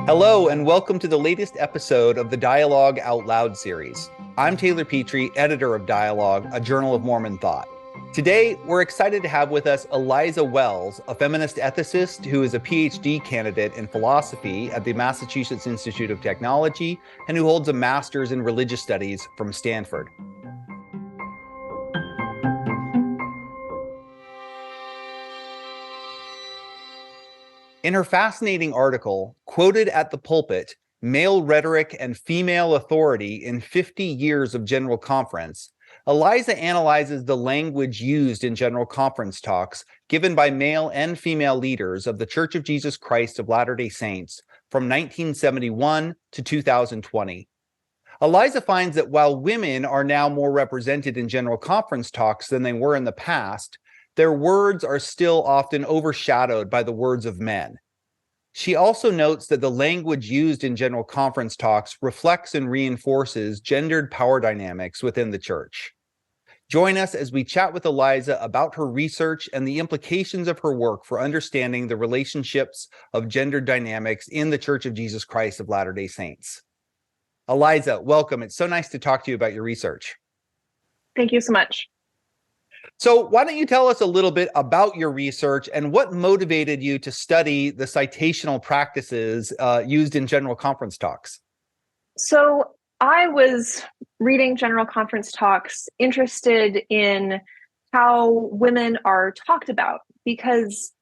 Hello, and welcome to the latest episode of the Dialogue Out Loud series. I'm Taylor Petrey, editor of Dialogue, a Journal of Mormon Thought. Today, we're excited to have with us Eliza Wells, a feminist ethicist who is a PhD candidate in philosophy at the Massachusetts Institute of Technology and who holds a master's in religious studies from Stanford. In her fascinating article, quoted at the Pulpit, Male Rhetoric and Female Authority in 50 Years of General Conference, Eliza analyzes the language used in General Conference talks given by male and female leaders of the Church of Jesus Christ of Latter-day Saints from 1971 to 2020. Eliza finds that while women are now more represented in General Conference talks than they were in the past, their words are still often overshadowed by the words of men. She also notes that the language used in General Conference talks reflects and reinforces gendered power dynamics within the church. Join us as we chat with Eliza about her research and the implications of her work for understanding the relationships of gendered dynamics in the Church of Jesus Christ of Latter-day Saints. Eliza, welcome. It's so nice to talk to you about your research. Thank you so much. So why don't you tell us a little bit about your research and what motivated you to study the citational practices used in General Conference talks? So I was reading General Conference talks, interested in how women are talked about, because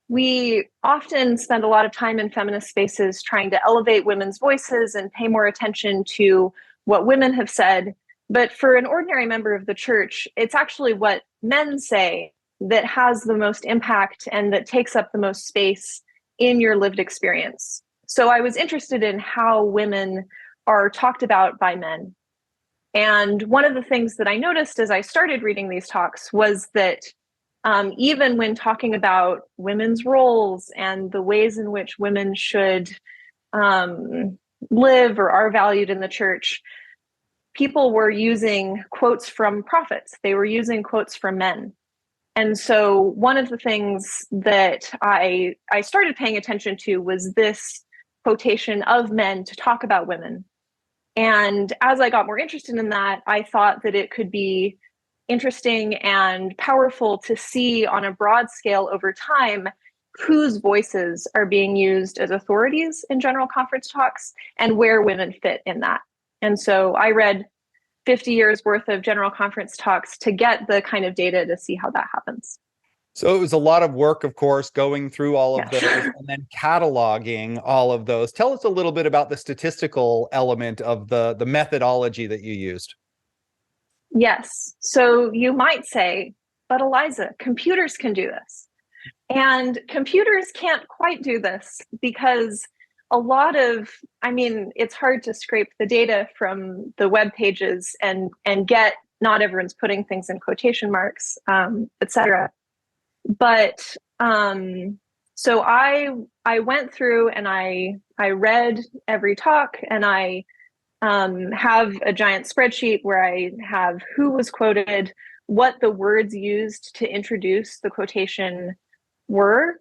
we often spend a lot of time in feminist spaces trying to elevate women's voices and pay more attention to what women have said. But for an ordinary member of the church, it's actually what men say that has the most impact and that takes up the most space in your lived experience. So I was interested in how women are talked about by men. And one of the things that I noticed as I started reading these talks was that even when talking about women's roles and the ways in which women should live or are valued in the church, people were using quotes from prophets. They were using quotes from men. And so one of the things that I started paying attention to was this quotation of men to talk about women. And as I got more interested in that, I thought that it could be interesting and powerful to see on a broad scale over time whose voices are being used as authorities in General Conference talks and where women fit in that. And so I read 50 years worth of General Conference talks to get the kind of data to see how that happens. So it was a lot of work, of course, going through all of those and then cataloging all of those. Tell us a little bit about the statistical element of the methodology that you used. Yes. So you might say, but Eliza, computers can do this. And computers can't quite do this because it's hard to scrape the data from the web pages and get, not everyone's putting things in quotation marks, etc. But so I went through and I read every talk, and I have a giant spreadsheet where I have who was quoted, what the words used to introduce the quotation were,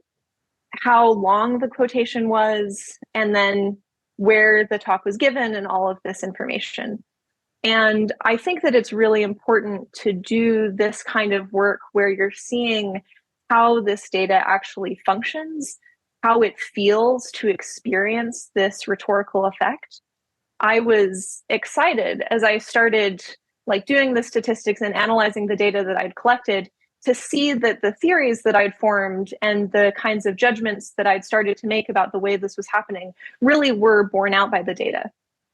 how long the quotation was, and then where the talk was given, and all of this information. And I think that it's really important to do this kind of work where you're seeing how this data actually functions, how it feels to experience this rhetorical effect. I was excited as I started doing the statistics and analyzing the data that I'd collected to see that the theories that I'd formed and the kinds of judgments that I'd started to make about the way this was happening really were borne out by the data.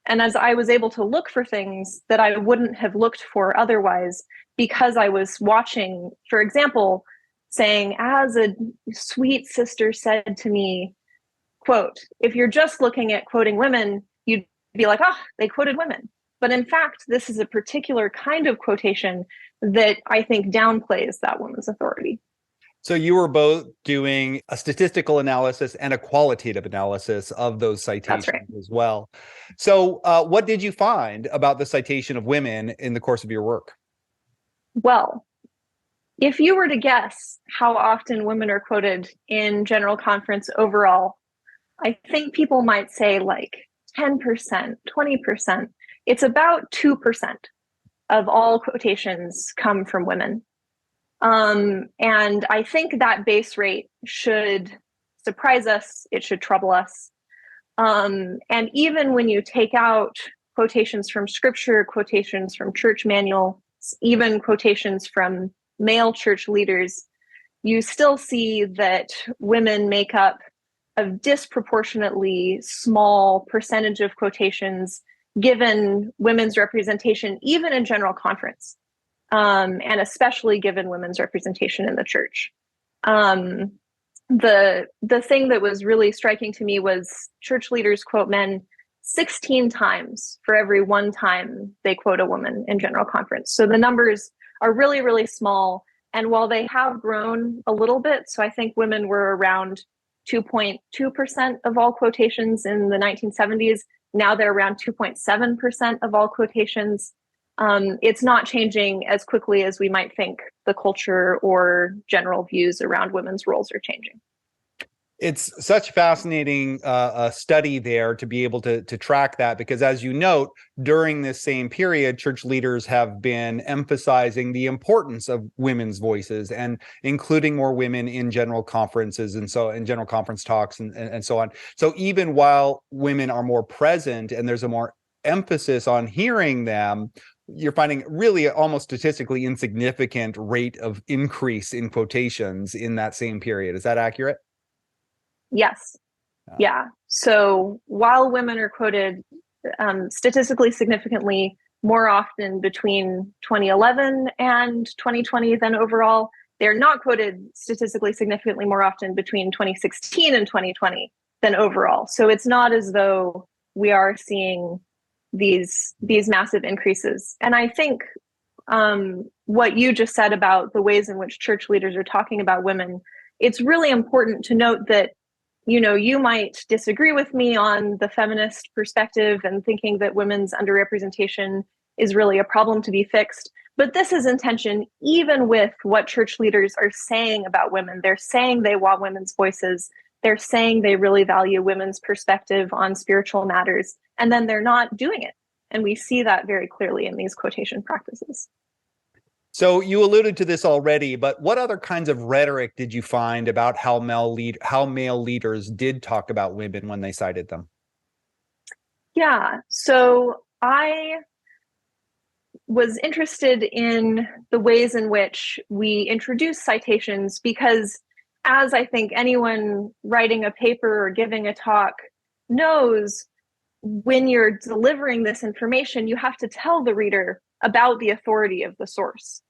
And as I was able to look for things that I wouldn't have looked for otherwise, because I was watching, for example, saying, as a sweet sister said to me, quote, if you're just looking at quoting women, you'd be like, they quoted women. But in fact, this is a particular kind of quotation that I think downplays that woman's authority. So you were both doing a statistical analysis and a qualitative analysis of those citations. That's right. As well. So what did you find about the citation of women in the course of your work? Well, if you were to guess how often women are quoted in General Conference overall, I think people might say like 10%, 20%. It's about 2% of all quotations come from women. And I think that base rate should surprise us. It should trouble us. And even when you take out quotations from scripture, quotations from church manuals, even quotations from male church leaders, you still see that women make up a disproportionately small percentage of quotations given women's representation, even in general conference, and especially given women's representation in the church. The thing that was really striking to me was church leaders quote men 16 times for every one time they quote a woman in general conference. So the numbers are really, really small. And while they have grown a little bit, so I think women were around 2.2% of all quotations in the 1970s. Now they're around 2.7% of all quotations. It's not changing as quickly as we might think the culture or general views around women's roles are changing. It's such fascinating study there to be able to track that, because as you note, during this same period, church leaders have been emphasizing the importance of women's voices and including more women in general conferences and so in general conference talks and so on. So even while women are more present and there's a more emphasis on hearing them, you're finding really almost statistically insignificant rate of increase in quotations in that same period. Is that accurate? Yes. Yeah. So while women are quoted statistically significantly more often between 2011 and 2020 than overall, they're not quoted statistically significantly more often between 2016 and 2020 than overall. So it's not as though we are seeing these massive increases. And I think what you just said about the ways in which church leaders are talking about women, it's really important to note that you might disagree with me on the feminist perspective and thinking that women's underrepresentation is really a problem to be fixed. But this is in tension even with what church leaders are saying about women. They're saying they want women's voices. They're saying they really value women's perspective on spiritual matters, and then they're not doing it. And we see that very clearly in these quotation practices. So you alluded to this already, but what other kinds of rhetoric did you find about how male leaders did talk about women when they cited them? Yeah, so I was interested in the ways in which we introduce citations because, as I think anyone writing a paper or giving a talk knows, when you're delivering this information, you have to tell the reader about the authority of the source.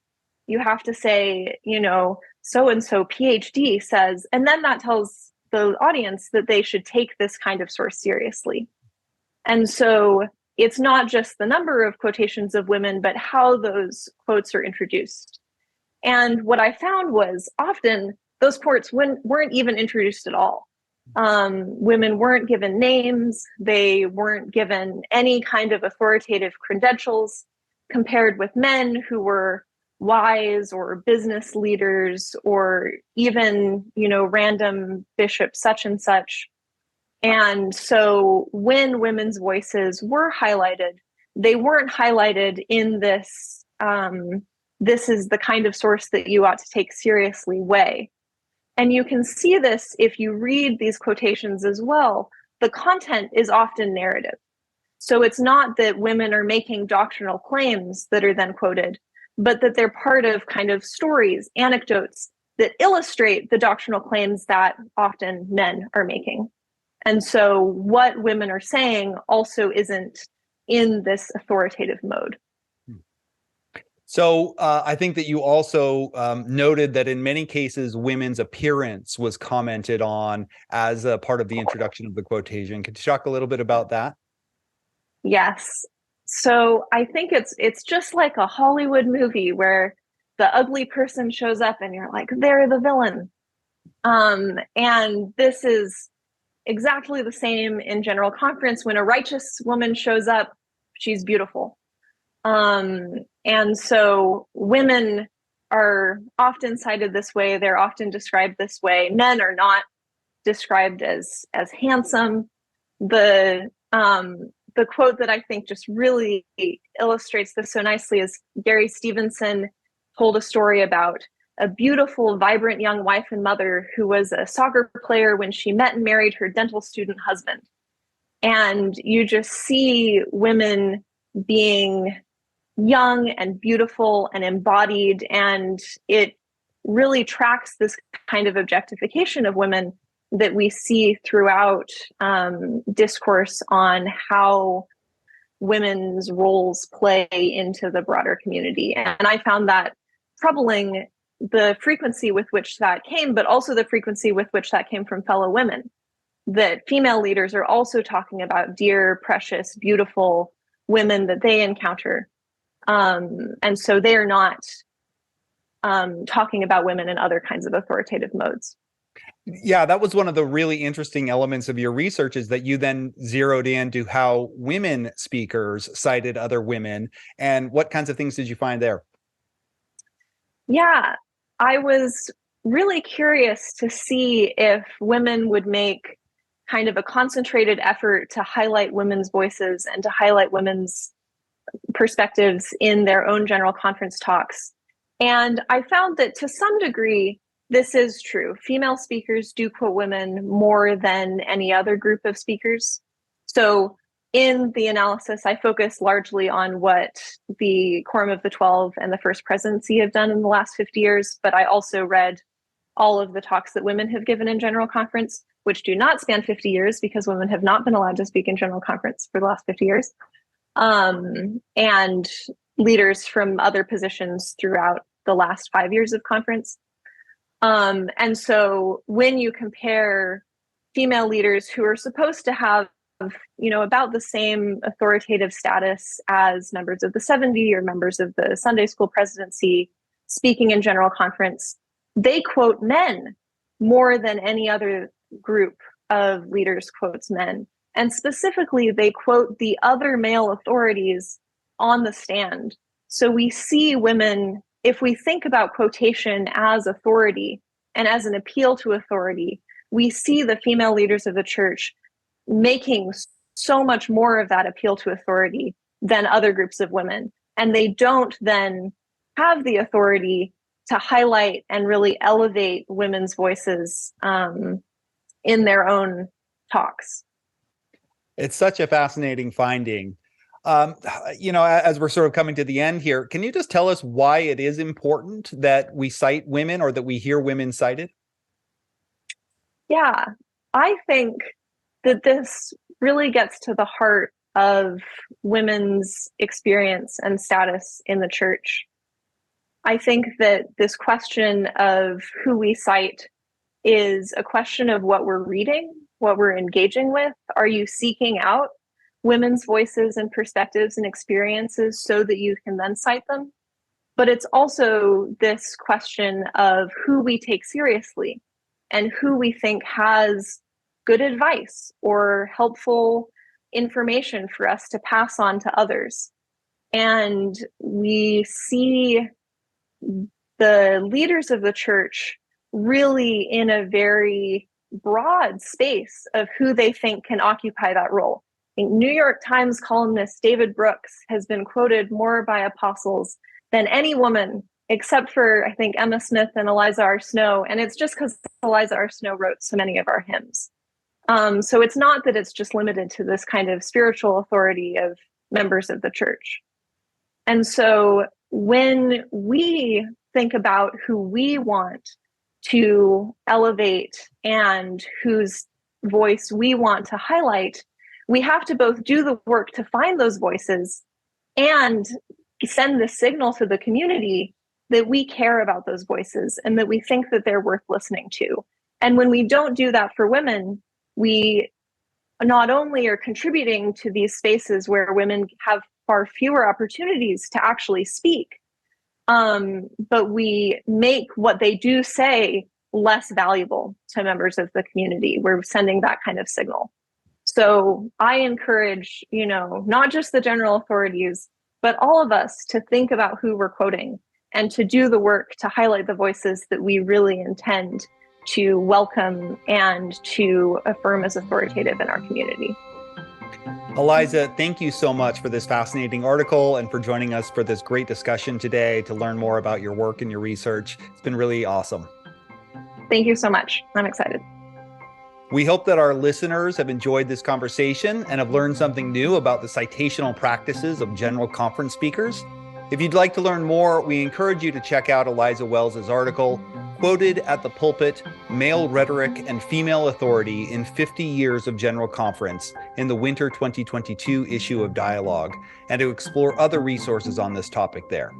You have to say, so-and-so PhD says, and then that tells the audience that they should take this kind of source seriously. And so it's not just the number of quotations of women, but how those quotes are introduced. And what I found was often those quotes weren't even introduced at all. Women weren't given names. They weren't given any kind of authoritative credentials, compared with men who were wise or business leaders or even, random bishop such and such. And so when women's voices were highlighted, they weren't highlighted in this, this is the kind of source that you ought to take seriously way. And you can see this if you read these quotations as well. The content is often narrative. So it's not that women are making doctrinal claims that are then quoted, but that they're part of kind of stories, anecdotes that illustrate the doctrinal claims that often men are making. And so what women are saying also isn't in this authoritative mode. So I think that you also noted that in many cases, women's appearance was commented on as a part of the introduction of the quotation. Could you talk a little bit about that? Yes. So I think it's just like a Hollywood movie where the ugly person shows up and you're like, they're the villain. And this is exactly the same in general conference. When a righteous woman shows up, she's beautiful. And so women are often cited this way. They're often described this way. Men are not. described as handsome. The quote that I think just really illustrates this so nicely is Gary Stevenson told a story about a beautiful, vibrant young wife and mother who was a soccer player when she met and married her dental student husband. And you just see women being young and beautiful and embodied, and it really tracks this kind of objectification of women that we see throughout discourse on how women's roles play into the broader community. And I found that troubling, the frequency with which that came, but also the frequency with which that came from fellow women, that female leaders are also talking about dear, precious, beautiful women that they encounter. And so they are not talking about women in other kinds of authoritative modes. Yeah, that was one of the really interesting elements of your research, is that you then zeroed in to how women speakers cited other women. And what kinds of things did you find there? Yeah, I was really curious to see if women would make kind of a concentrated effort to highlight women's voices and to highlight women's perspectives in their own general conference talks. And I found that to some degree, this is true. Female speakers do quote women more than any other group of speakers. So in the analysis, I focus largely on what the Quorum of the 12 and the First Presidency have done in the last 50 years, but I also read all of the talks that women have given in General Conference, which do not span 50 years because women have not been allowed to speak in General Conference for the last 50 years, and leaders from other positions throughout the last 5 years of conference. And so when you compare female leaders who are supposed to have, about the same authoritative status as members of the 70 or members of the Sunday school presidency speaking in general conference, they quote men more than any other group of leaders quotes men. And specifically, they quote the other male authorities on the stand. So we see women, if we think about quotation as authority and as an appeal to authority, we see the female leaders of the church making so much more of that appeal to authority than other groups of women. And they don't then have the authority to highlight and really elevate women's voices in their own talks. It's such a fascinating finding. As we're sort of coming to the end here, can you just tell us why it is important that we cite women, or that we hear women cited? Yeah, I think that this really gets to the heart of women's experience and status in the church. I think that this question of who we cite is a question of what we're reading, what we're engaging with. Are you seeking out women's voices and perspectives and experiences so that you can then cite them? But it's also this question of who we take seriously and who we think has good advice or helpful information for us to pass on to others. And we see the leaders of the church really in a very broad space of who they think can occupy that role. I think New York Times columnist David Brooks has been quoted more by apostles than any woman, except for, I think, Emma Smith and Eliza R. Snow. And it's just because Eliza R. Snow wrote so many of our hymns. So it's not that it's just limited to this kind of spiritual authority of members of the church. And so when we think about who we want to elevate and whose voice we want to highlight, we have to both do the work to find those voices and send the signal to the community that we care about those voices and that we think that they're worth listening to. And when we don't do that for women, we not only are contributing to these spaces where women have far fewer opportunities to actually speak, but we make what they do say less valuable to members of the community. We're sending that kind of signal. So I encourage, not just the general authorities, but all of us to think about who we're quoting and to do the work to highlight the voices that we really intend to welcome and to affirm as authoritative in our community. Eliza, thank you so much for this fascinating article and for joining us for this great discussion today to learn more about your work and your research. It's been really awesome. Thank you so much. I'm excited. We hope that our listeners have enjoyed this conversation and have learned something new about the citational practices of general conference speakers. If you'd like to learn more, we encourage you to check out Eliza Wells's article, Quoted at the Pulpit, Male Rhetoric and Female Authority in 50 Years of General Conference, in the Winter 2022 issue of Dialogue, and to explore other resources on this topic there.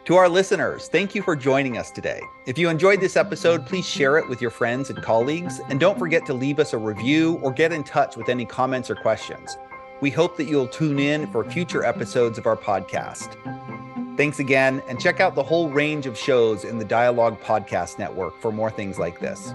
To our listeners, thank you for joining us today. If you enjoyed this episode, please share it with your friends and colleagues, and don't forget to leave us a review or get in touch with any comments or questions. We hope that you'll tune in for future episodes of our podcast. Thanks again, and check out the whole range of shows in the Dialogue Podcast Network for more things like this.